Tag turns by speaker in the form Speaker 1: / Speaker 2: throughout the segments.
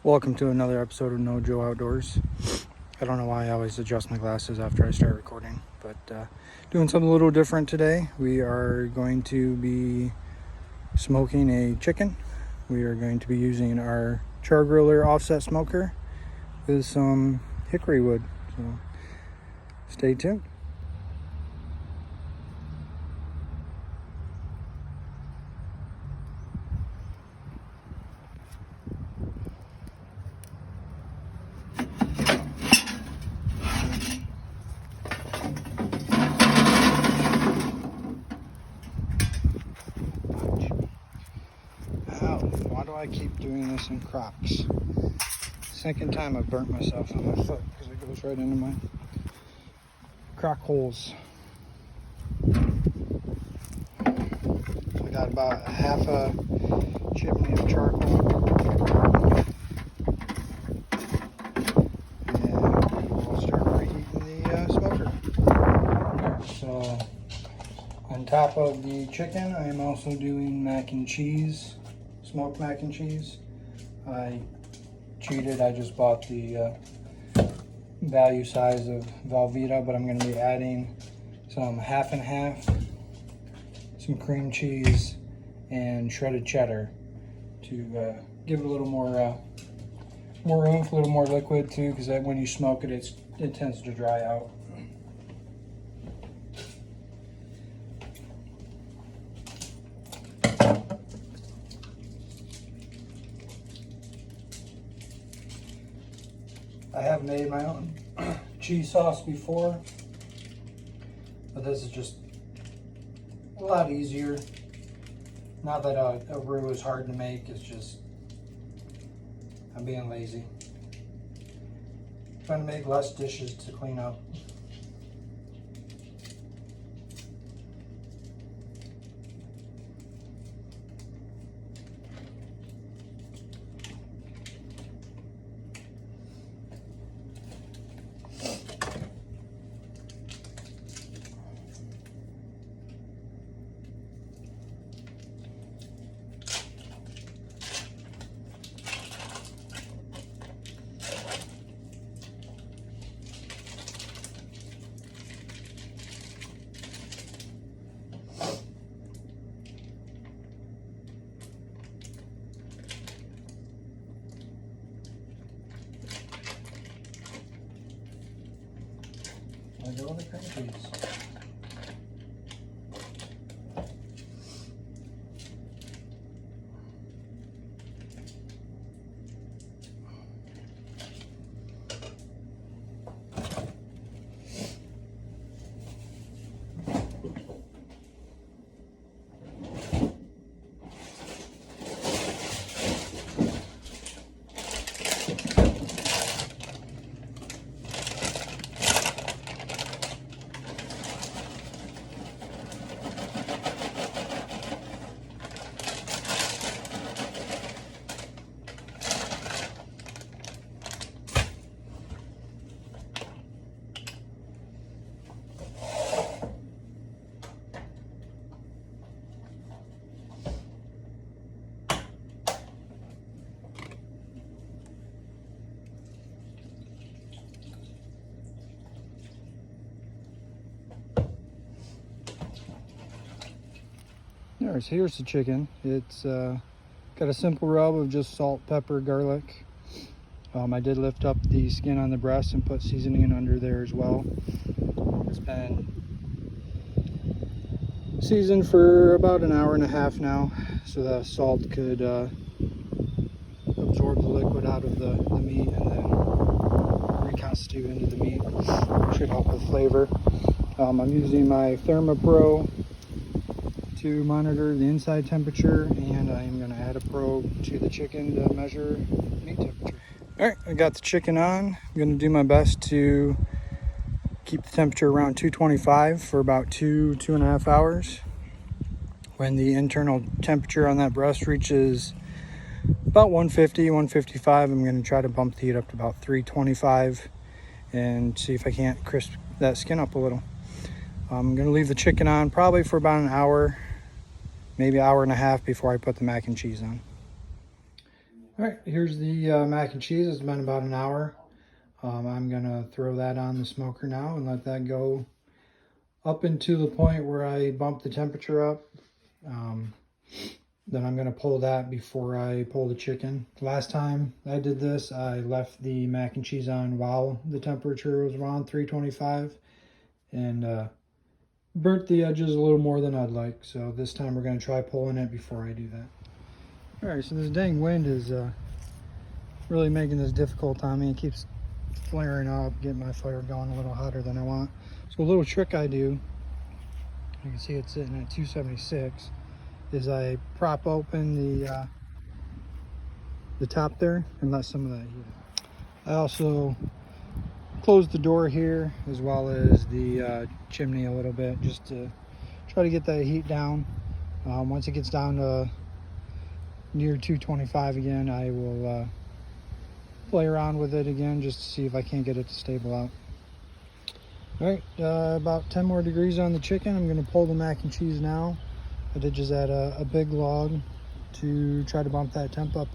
Speaker 1: Welcome to another episode of No Joe Outdoors. I don't know why I always adjust my glasses after I start recording, but doing something a little different today. We are going to be smoking a chicken. We are going to be using our Char-griller offset smoker with some hickory wood. So stay tuned. Why do I keep doing this in Crocs? Second time I've burnt myself on my foot because it goes right into my Croc holes. I got about half a chimney of charcoal. And we'll start reheating the smoker. So on top of the chicken, I am also doing mac and cheese. Smoked mac and cheese. I cheated. I just bought the value size of Velveeta, but I'm going to be adding some half and half, some cream cheese, and shredded cheddar to give it a little more oomph, a little more liquid too, because when you smoke it, it tends to dry out. I have made my own cheese sauce before, but this is just a lot easier. Not that a roux is hard to make, it's just I'm being lazy. Trying to make less dishes to clean up. I go with the cream cheese. Here's the chicken. It's got a simple rub of just salt, pepper, garlic. I did lift up the skin on the breast and put seasoning under there as well. It's been seasoned for about an hour and a half now, so the salt could absorb the liquid out of the meat and then reconstitute into the meat. Should help with flavor. I'm using my ThermaPro to monitor the inside temperature, and I am going to add a probe to the chicken to measure meat temperature. Alright, I got the chicken on. I'm going to do my best to keep the temperature around 225 for about 2.5 hours. When the internal temperature on that breast reaches about 150, 155, I'm going to try to bump the heat up to about 325 and see if I can't crisp that skin up a little. I'm going to leave the chicken on probably for about an hour, maybe an hour and a half before I put the mac and cheese on. All right, here's the mac and cheese. It's been about an hour. I'm gonna throw that on the smoker now and let that go up into the point where I bump the temperature up. Then I'm gonna pull that before I pull the chicken. Last time I did this, I left the mac and cheese on while the temperature was around 325 and burnt the edges a little more than I'd like. So this time we're gonna try pulling it before I do that. All right, so this dang wind is really making this difficult on me. It keeps flaring up, getting my fire going a little hotter than I want. So a little trick I do, you can see it's sitting at 276, is I prop open the top there and let some of that heat up. I also close the door here as well as the chimney a little bit just to try to get that heat down. Once it gets down to near 225 again, I will play around with it again just to see if I can't get it to stable out. All right, about 10 more degrees on the chicken. I'm going to pull the mac and cheese now. I did just add a big log to try to bump that temp up,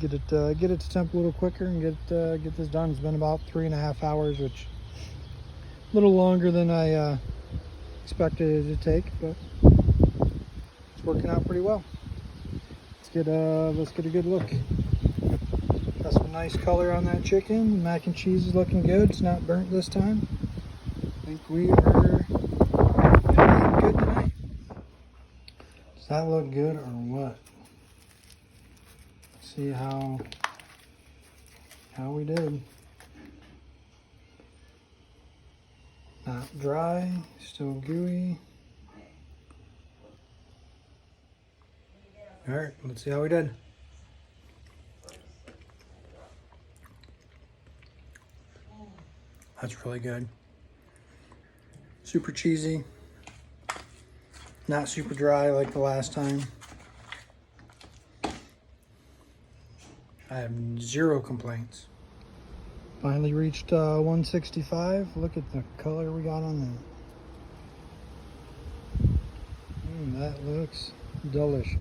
Speaker 1: get it to temp a little quicker and get this done. It's been about 3.5 hours, which is a little longer than I expected it to take, but it's working out pretty well. Let's get a good look. Got some nice color on that chicken. The mac and cheese is looking good. It's not burnt this time. I think we are doing good tonight. Does that look good or what? Let's see how we did. Not dry, still gooey. All right, let's see how we did. That's really good. Super cheesy. Not super dry like the last time. I have zero complaints. Finally reached 165. Look at the color we got on that. That looks delicious.